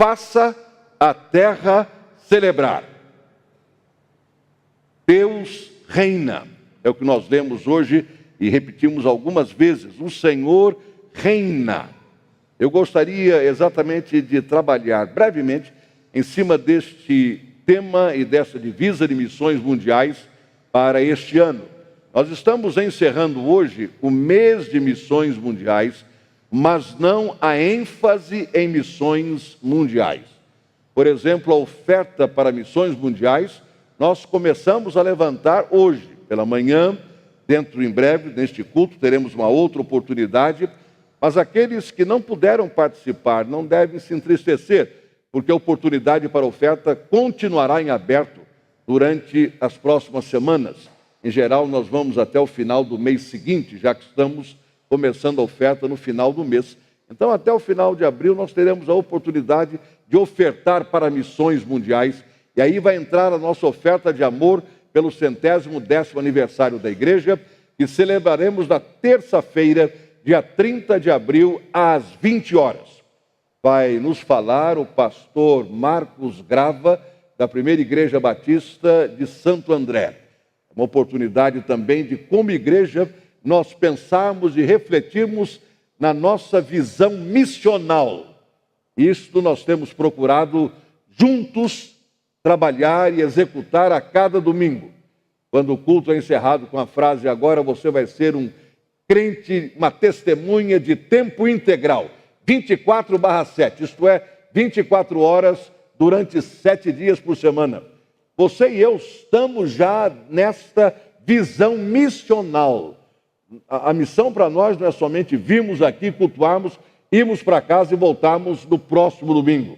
faça a terra celebrar. Deus reina. É o que nós lemos hoje e repetimos algumas vezes. O Senhor reina. Eu gostaria exatamente de trabalhar brevemente em cima deste tema e dessa divisa de missões mundiais para este ano. Nós estamos encerrando hoje o mês de missões mundiais, mas não a ênfase em missões mundiais. Por exemplo, a oferta para missões mundiais, nós começamos a levantar hoje, pela manhã, em breve, neste culto, teremos uma outra oportunidade, mas aqueles que não puderam participar não devem se entristecer, porque a oportunidade para a oferta continuará em aberto durante as próximas semanas. Em geral, nós vamos até o final do mês seguinte, já que estamos começando a oferta no final do mês. Então, até o final de abril, nós teremos a oportunidade de ofertar para missões mundiais. E aí vai entrar a nossa oferta de amor pelo 110º aniversário da igreja, que celebraremos na terça-feira, dia 30 de abril, às 20 horas. Vai nos falar o pastor Marcos Grava, da Primeira Igreja Batista de Santo André. Uma oportunidade também de, como igreja, nós pensarmos e refletirmos na nossa visão missional. Isto nós temos procurado juntos trabalhar e executar a cada domingo. Quando o culto é encerrado com a frase, agora você vai ser um crente, uma testemunha de tempo integral, 24/7, isto é, 24 horas durante 7 dias por semana. Você e eu estamos já nesta visão missional. A missão para nós não é somente virmos aqui, cultuarmos, irmos para casa e voltarmos no próximo domingo.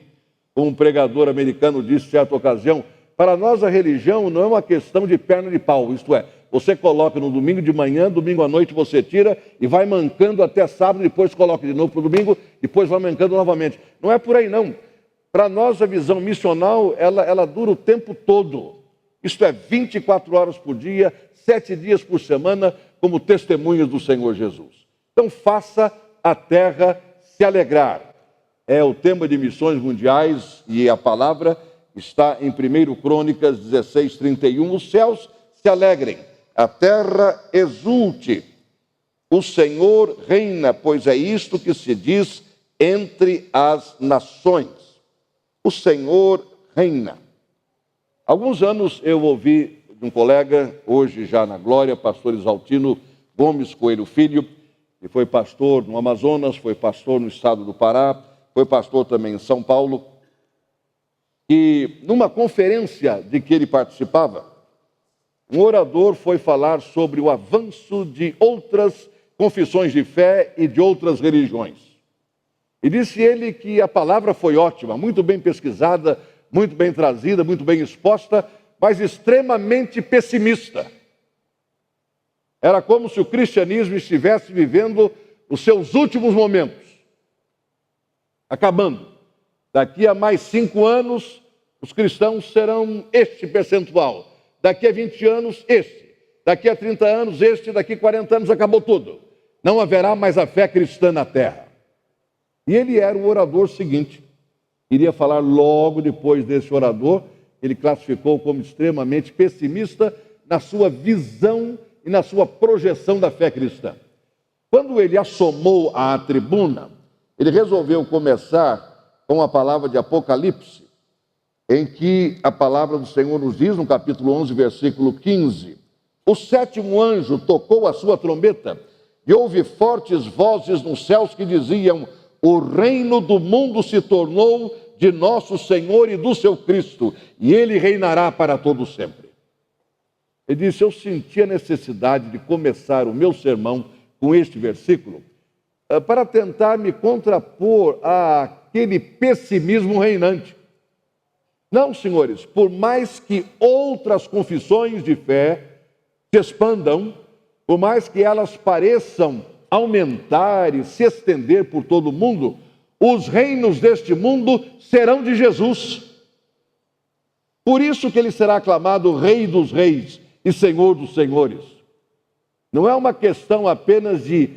Como um pregador americano disse em certa ocasião, para nós a religião não é uma questão de perna de pau, isto é, você coloca no domingo de manhã, domingo à noite você tira e vai mancando até sábado, depois coloca de novo para o domingo, depois vai mancando novamente. Não é por aí não. Para nós a visão missional, ela dura o tempo todo. Isto é, 24 horas por dia, 7 dias por semana, como testemunhas do Senhor Jesus. Então faça a terra se alegrar. É o tema de missões mundiais e a palavra está em 1 Crônicas 16:31. Os céus se alegrem, a terra exulte. O Senhor reina, pois é isto que se diz entre as nações. O Senhor reina. Alguns anos eu ouvi de um colega, hoje já na glória, pastor Isaltino Gomes Coelho Filho, que foi pastor no Amazonas, foi pastor no estado do Pará, foi pastor também em São Paulo, e numa conferência de que ele participava, um orador foi falar sobre o avanço de outras confissões de fé e de outras religiões. E disse ele que a palavra foi ótima, muito bem pesquisada, muito bem trazida, muito bem exposta, mas extremamente pessimista. Era como se o cristianismo estivesse vivendo os seus últimos momentos, acabando. Daqui a mais 5 anos, os cristãos serão este percentual. Daqui a 20 anos, este. Daqui a 30 anos, este. Daqui a 40 anos, acabou tudo. Não haverá mais a fé cristã na terra. E ele era o orador seguinte. Iria falar logo depois desse orador. Ele classificou como extremamente pessimista na sua visão e na sua projeção da fé cristã. Quando ele assomou à tribuna, ele resolveu começar com a palavra de Apocalipse, em que a palavra do Senhor nos diz, no capítulo 11, versículo 15, o 7º anjo tocou a sua trombeta e houve fortes vozes nos céus que diziam: o reino do mundo se tornou de nosso Senhor e do seu Cristo, e ele reinará para todo sempre. Ele disse, eu senti a necessidade de começar o meu sermão com este versículo, para tentar me contrapor àquele pessimismo reinante. Não, senhores, por mais que outras confissões de fé se expandam, por mais que elas pareçam aumentar e se estender por todo o mundo, os reinos deste mundo serão de Jesus. Por isso que ele será aclamado Rei dos Reis e Senhor dos Senhores. Não é uma questão apenas de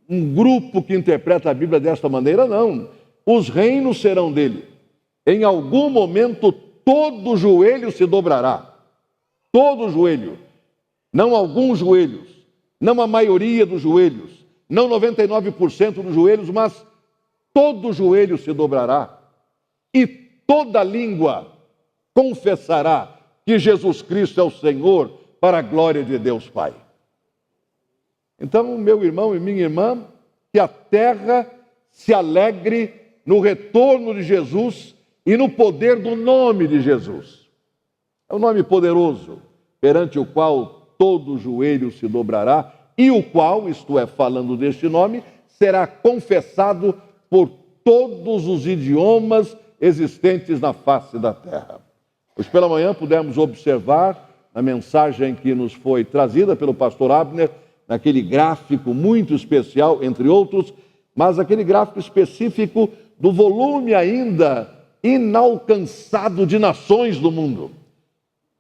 um grupo que interpreta a Bíblia desta maneira, não. Os reinos serão dele. Em algum momento todo joelho se dobrará. Todo joelho. Não alguns joelhos, não a maioria dos joelhos, não 99% dos joelhos, mas todo joelho se dobrará. E toda língua confessará que Jesus Cristo é o Senhor, para a glória de Deus Pai. Então, meu irmão e minha irmã, que a terra se alegre no retorno de Jesus e no poder do nome de Jesus. É um nome poderoso, perante o qual todo joelho se dobrará e o qual, isto é, falando deste nome, será confessado por todos os idiomas existentes na face da terra. Hoje pela manhã pudemos observar a mensagem que nos foi trazida pelo pastor Abner, naquele gráfico muito especial, entre outros, mas aquele gráfico específico do volume ainda inalcançado de nações do mundo,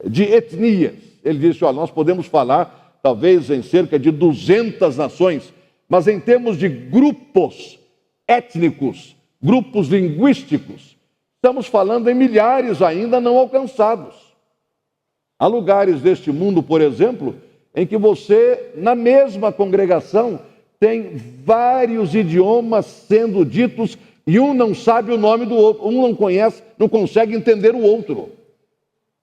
de etnias. Ele disse, olha, nós podemos falar talvez em cerca de 200 nações, mas em termos de grupos étnicos, grupos linguísticos, estamos falando em milhares ainda não alcançados. Há lugares deste mundo, por exemplo, em que você, na mesma congregação, tem vários idiomas sendo ditos e um não sabe o nome do outro, um não conhece, não consegue entender o outro.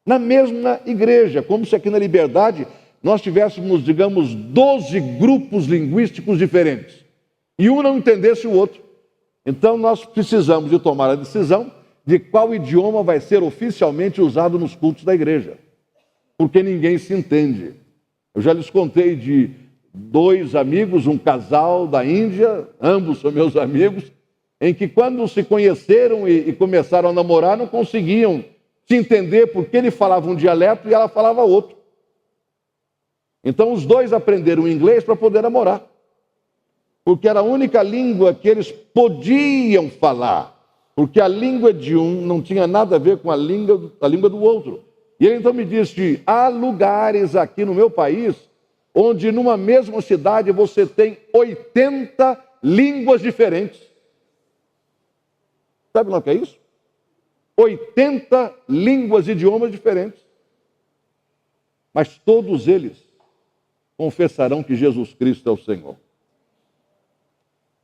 Na mesma igreja, como se aqui na Liberdade nós tivéssemos, digamos, 12 grupos linguísticos diferentes e um não entendesse o outro. Então nós precisamos de tomar a decisão de qual idioma vai ser oficialmente usado nos cultos da igreja, porque ninguém se entende. Eu já lhes contei de 2 amigos, um casal da Índia, ambos são meus amigos, em que quando se conheceram e começaram a namorar, não conseguiam se entender porque ele falava um dialeto e ela falava outro. Então os dois aprenderam inglês para poder namorar, porque era a única língua que eles podiam falar, porque a língua de um não tinha nada a ver com a língua do outro. E ele então me disse, há lugares aqui no meu país, onde numa mesma cidade você tem 80 línguas diferentes. Sabe o que é isso? 80 línguas e idiomas diferentes. Mas todos eles confessarão que Jesus Cristo é o Senhor.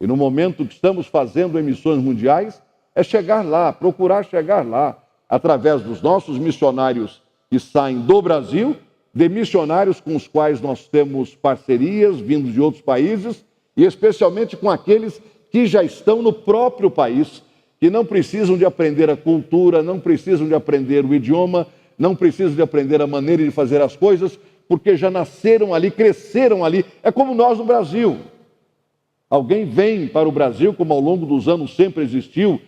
E no momento que estamos fazendo emissões mundiais, é chegar lá, procurar chegar lá, através dos nossos missionários que saem do Brasil, de missionários com os quais nós temos parcerias, vindos de outros países, e especialmente com aqueles que já estão no próprio país, que não precisam de aprender a cultura, não precisam de aprender o idioma, não precisam de aprender a maneira de fazer as coisas, porque já nasceram ali, cresceram ali. É como nós no Brasil. Alguém vem para o Brasil, como ao longo dos anos sempre existiu,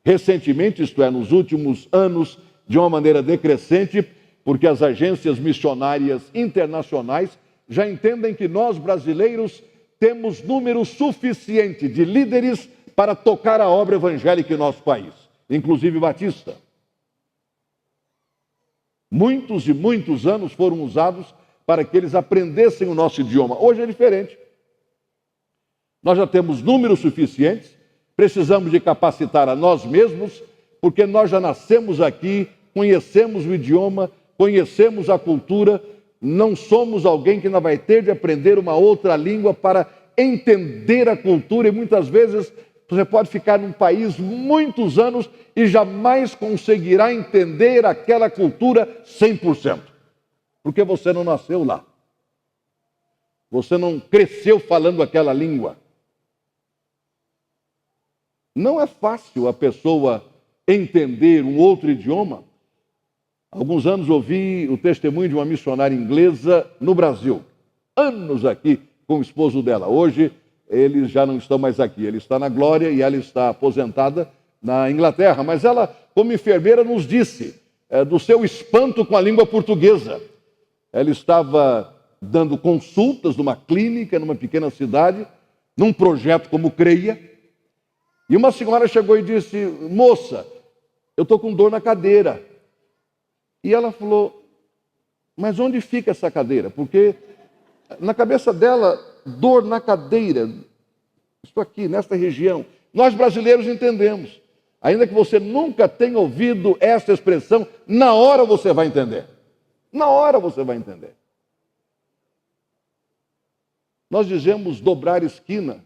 recentemente, isto é, nos últimos anos, de uma maneira decrescente, porque as agências missionárias internacionais já entendem que nós, brasileiros, temos número suficiente de líderes para tocar a obra evangélica em nosso país, inclusive batista. Muitos e muitos anos foram usados para que eles aprendessem o nosso idioma. Hoje é diferente. Nós já temos números suficientes, precisamos de capacitar a nós mesmos, porque nós já nascemos aqui, conhecemos o idioma, conhecemos a cultura, não somos alguém que ainda vai ter de aprender uma outra língua para entender a cultura, e muitas vezes você pode ficar num país muitos anos e jamais conseguirá entender aquela cultura 100%, porque você não nasceu lá. Você não cresceu falando aquela língua. Não é fácil a pessoa entender um outro idioma. Há alguns anos ouvi o testemunho de uma missionária inglesa no Brasil. Anos aqui com o esposo dela. Hoje eles já não estão mais aqui. Ele está na glória e ela está aposentada na Inglaterra. Mas ela, como enfermeira, nos disse do seu espanto com a língua portuguesa. Ela estava dando consultas numa clínica, numa pequena cidade, num projeto como CREIA. E uma senhora chegou e disse, moça, eu estou com dor na cadeira. E ela falou, mas onde fica essa cadeira? Porque na cabeça dela, dor na cadeira, estou aqui, nesta região. Nós brasileiros entendemos. ainda que você nunca tenha ouvido essa expressão, na hora você vai entender. Na hora você vai entender. Nós dizemos dobrar esquina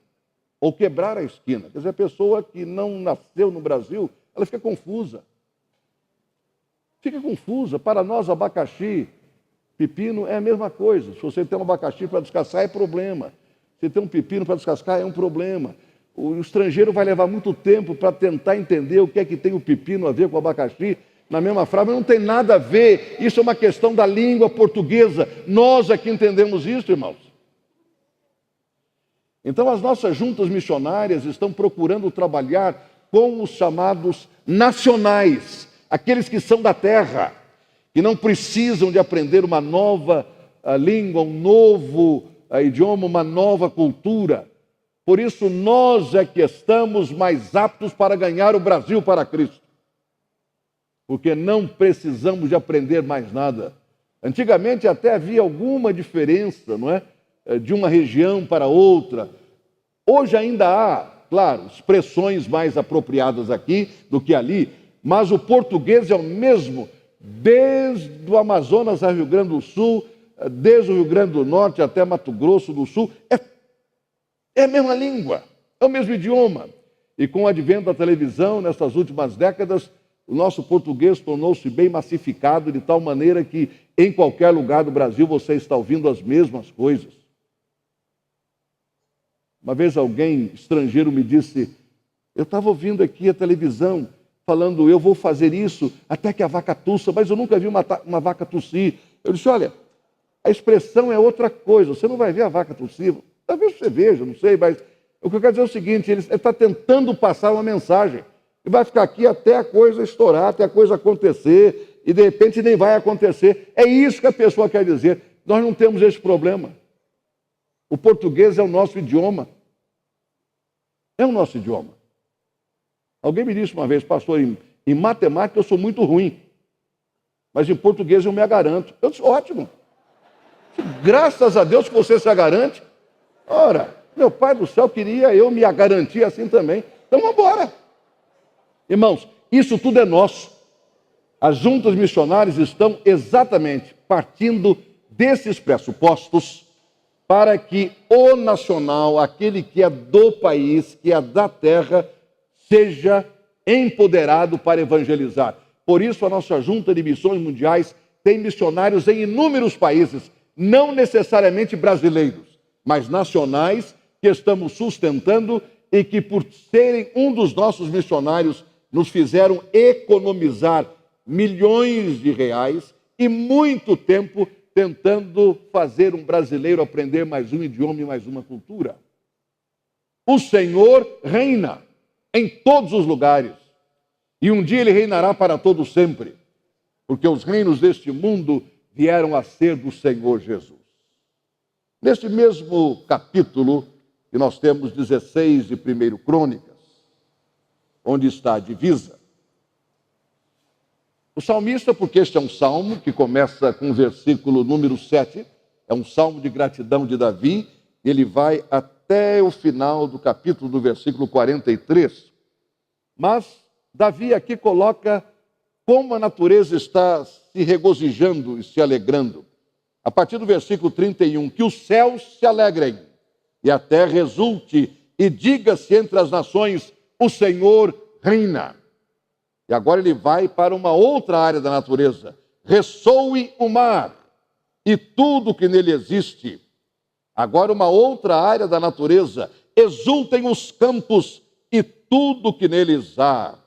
ou quebrar a esquina. Quer dizer, a pessoa que não nasceu no Brasil, ela fica confusa. Fica confusa. Para nós, abacaxi, pepino é a mesma coisa. Se você tem um abacaxi para descascar, é problema. Se tem um pepino para descascar, é um problema. O estrangeiro vai levar muito tempo para tentar entender o que é que tem o pepino a ver com o abacaxi. Na mesma frase, não tem nada a ver. Isso é uma questão da língua portuguesa. Nós aqui entendemos isso, irmãos. Então, as nossas juntas missionárias estão procurando trabalhar com os chamados nacionais, aqueles que são da terra, que não precisam de aprender uma nova língua, um novo idioma, uma nova cultura. Por isso, nós é que estamos mais aptos para ganhar o Brasil para Cristo. Porque não precisamos de aprender mais nada. Antigamente até havia alguma diferença, não é? De uma região para outra. Hoje ainda há, claro, expressões mais apropriadas aqui do que ali, mas o português é o mesmo, desde o Amazonas ao Rio Grande do Sul, desde o Rio Grande do Norte até Mato Grosso do Sul, é a mesma língua, é o mesmo idioma. E com o advento da televisão, nessas últimas décadas, o nosso português tornou-se bem massificado, de tal maneira que em qualquer lugar do Brasil você está ouvindo as mesmas coisas. Uma vez alguém estrangeiro me disse, eu estava ouvindo aqui a televisão, falando, eu vou fazer isso até que a vaca tussa, mas eu nunca vi uma vaca tossir. Eu disse, olha, a expressão é outra coisa, você não vai ver a vaca tossir, talvez você veja, não sei, mas o que eu quero dizer é o seguinte, ele está tentando passar uma mensagem, e vai ficar aqui até a coisa estourar, até a coisa acontecer, e de repente nem vai acontecer. É isso que a pessoa quer dizer. Nós não temos esse problema. O português é o nosso idioma. É o nosso idioma. Alguém me disse uma vez, pastor, em matemática eu sou muito ruim, mas em português eu me garanto. Eu disse, ótimo. Graças a Deus que você se garante. Ora, meu Pai do céu queria eu me garantir assim também. Então vamos embora. Irmãos, isso tudo é nosso. As juntas missionárias estão exatamente partindo desses pressupostos para que o nacional, aquele que é do país, que é da terra, seja empoderado para evangelizar. Por isso a nossa junta de missões mundiais tem missionários em inúmeros países, não necessariamente brasileiros, mas nacionais, que estamos sustentando e que, por serem um dos nossos missionários, nos fizeram economizar milhões de reais e muito tempo tentando fazer um brasileiro aprender mais um idioma e mais uma cultura. O Senhor reina em todos os lugares e um dia Ele reinará para todo sempre, porque os reinos deste mundo vieram a ser do Senhor Jesus. Neste mesmo capítulo, que nós temos 16 de 1 Crônicas, onde está a divisa, o salmista, porque este é um salmo que começa com o versículo número 7, é um salmo de gratidão de Davi, ele vai até o final do capítulo, do versículo 43. Mas Davi aqui coloca como a natureza está se regozijando e se alegrando. A partir do versículo 31, que os céus se alegrem e a terra exulte e diga-se entre as nações, o Senhor reina. E agora ele vai para uma outra área da natureza. Ressoe o mar e tudo que nele existe. Agora uma outra área da natureza. Exultem os campos e tudo que neles há.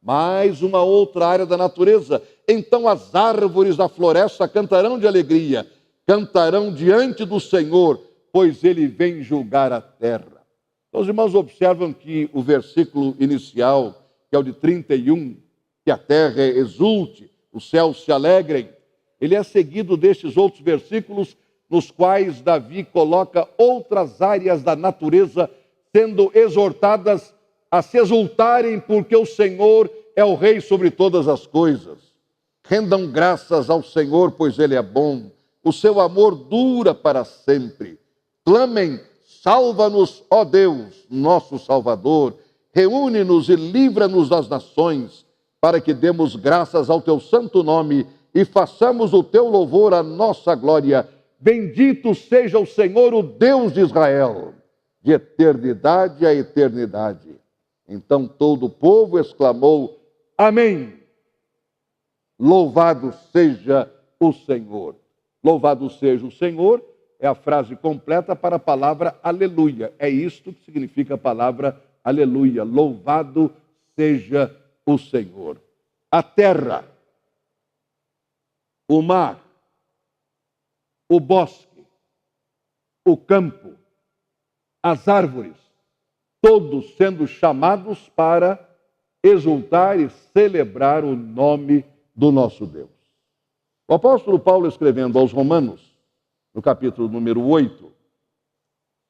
Mais uma outra área da natureza. Então as árvores da floresta cantarão de alegria, cantarão diante do Senhor, pois ele vem julgar a terra. Então, os irmãos observam que o versículo inicial, que é o de 31, que a terra exulte, os céus se alegrem, ele é seguido destes outros versículos, nos quais Davi coloca outras áreas da natureza sendo exortadas a se exultarem, porque o Senhor é o Rei sobre todas as coisas. Rendam graças ao Senhor, pois Ele é bom, o seu amor dura para sempre. Clamem, salva-nos, ó Deus, nosso Salvador. reúne-nos e livra-nos das nações, para que demos graças ao teu santo nome e façamos o teu louvor a nossa glória. Bendito seja o Senhor, o Deus de Israel, de eternidade a eternidade. Então todo o povo exclamou: Amém. Louvado seja o Senhor. Louvado seja o Senhor é a frase completa para a palavra aleluia. É isto que significa a palavra aleluia. Louvado seja o Senhor. A terra, o mar, o bosque, o campo, as árvores, todos sendo chamados para exultar e celebrar o nome do nosso Deus. O apóstolo Paulo, escrevendo aos Romanos, no capítulo número 8,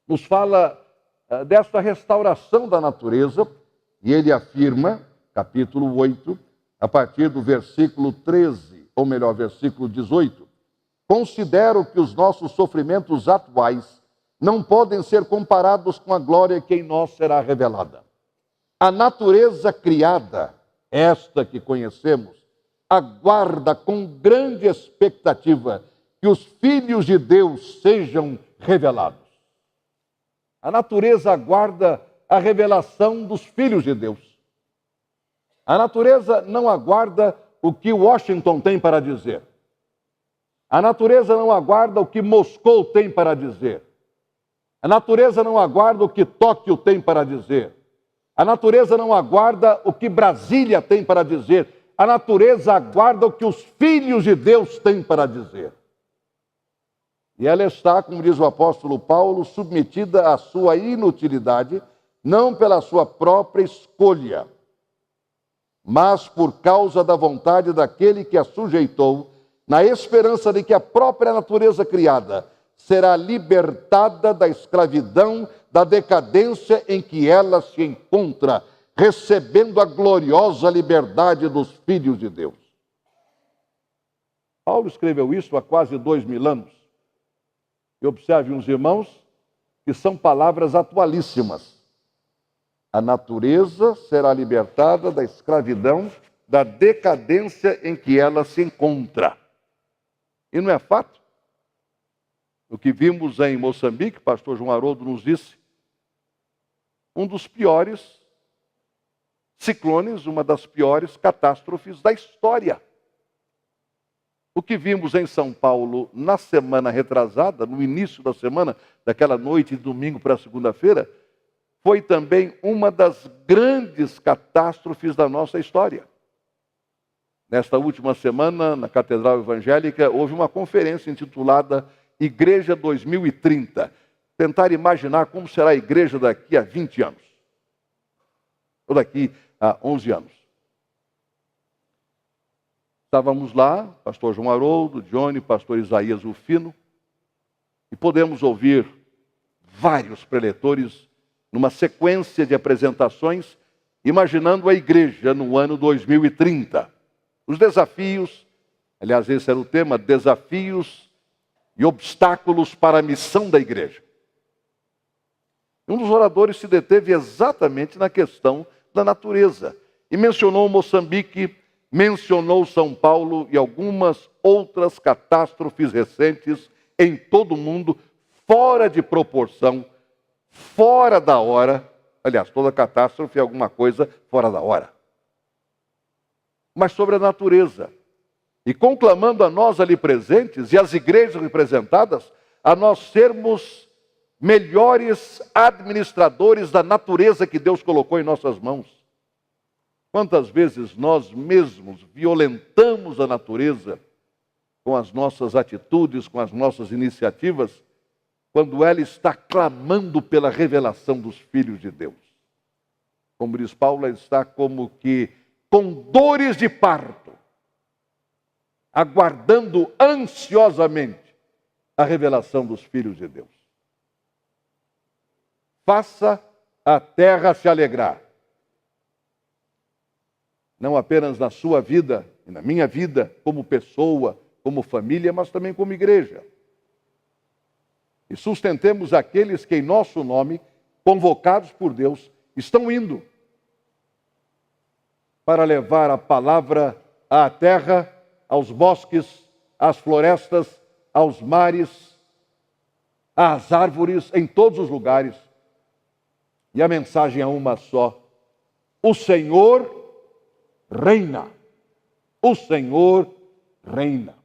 nos fala desta restauração da natureza, e ele afirma, capítulo 8, a partir do versículo 13, ou melhor, versículo 18, considero que os nossos sofrimentos atuais não podem ser comparados com a glória que em nós será revelada. A natureza criada, esta que conhecemos, aguarda com grande expectativa que os filhos de Deus sejam revelados. A natureza aguarda a revelação dos filhos de Deus. A natureza não aguarda o que Washington tem para dizer. A natureza não aguarda o que Moscou tem para dizer. A natureza não aguarda o que Tóquio tem para dizer. A natureza não aguarda o que Brasília tem para dizer. A natureza aguarda o que os filhos de Deus têm para dizer. E ela está, como diz o apóstolo Paulo, submetida à sua inutilidade, não pela sua própria escolha, mas por causa da vontade daquele que a sujeitou, na esperança de que a própria natureza criada será libertada da escravidão, da decadência em que ela se encontra, recebendo a gloriosa liberdade dos filhos de Deus. Paulo escreveu isso há quase 2000 anos. E observe, uns irmãos, que são palavras atualíssimas. A natureza será libertada da escravidão, da decadência em que ela se encontra. E não é fato? O que vimos em Moçambique, pastor João Haroldo nos disse, um dos piores ciclones, uma das piores catástrofes da história. O que vimos em São Paulo na semana retrasada, no início da semana, daquela noite de domingo para segunda-feira, foi também uma das grandes catástrofes da nossa história. Nesta última semana, na Catedral Evangélica, houve uma conferência intitulada Igreja 2030. Tentar imaginar como será a igreja daqui a 20 anos. Ou daqui a 11 anos. Estávamos lá, pastor João Haroldo, Johnny, pastor Isaías Rufino, e podemos ouvir vários preletores numa sequência de apresentações, imaginando a igreja no ano 2030. Os desafios, aliás, esse era o tema, desafios e obstáculos para a missão da igreja. Um dos oradores se deteve exatamente na questão da natureza e mencionou Moçambique, mencionou São Paulo e algumas outras catástrofes recentes em todo o mundo, fora de proporção, fora da hora. Aliás, toda catástrofe é alguma coisa fora da hora. Mas sobre a natureza. E conclamando a nós ali presentes e as igrejas representadas, a nós sermos melhores administradores da natureza que Deus colocou em nossas mãos. Quantas vezes nós mesmos violentamos a natureza com as nossas atitudes, com as nossas iniciativas, quando ela está clamando pela revelação dos filhos de Deus. Como diz Paulo, ela está como que com dores de parto, aguardando ansiosamente a revelação dos filhos de Deus. Faça a terra se alegrar. Não apenas na sua vida e na minha vida, como pessoa, como família, mas também como igreja. E sustentemos aqueles que em nosso nome, convocados por Deus, estão indo para levar a palavra à terra, aos bosques, às florestas, aos mares, às árvores, em todos os lugares. E a mensagem é uma só: o Senhor reina. O Senhor reina.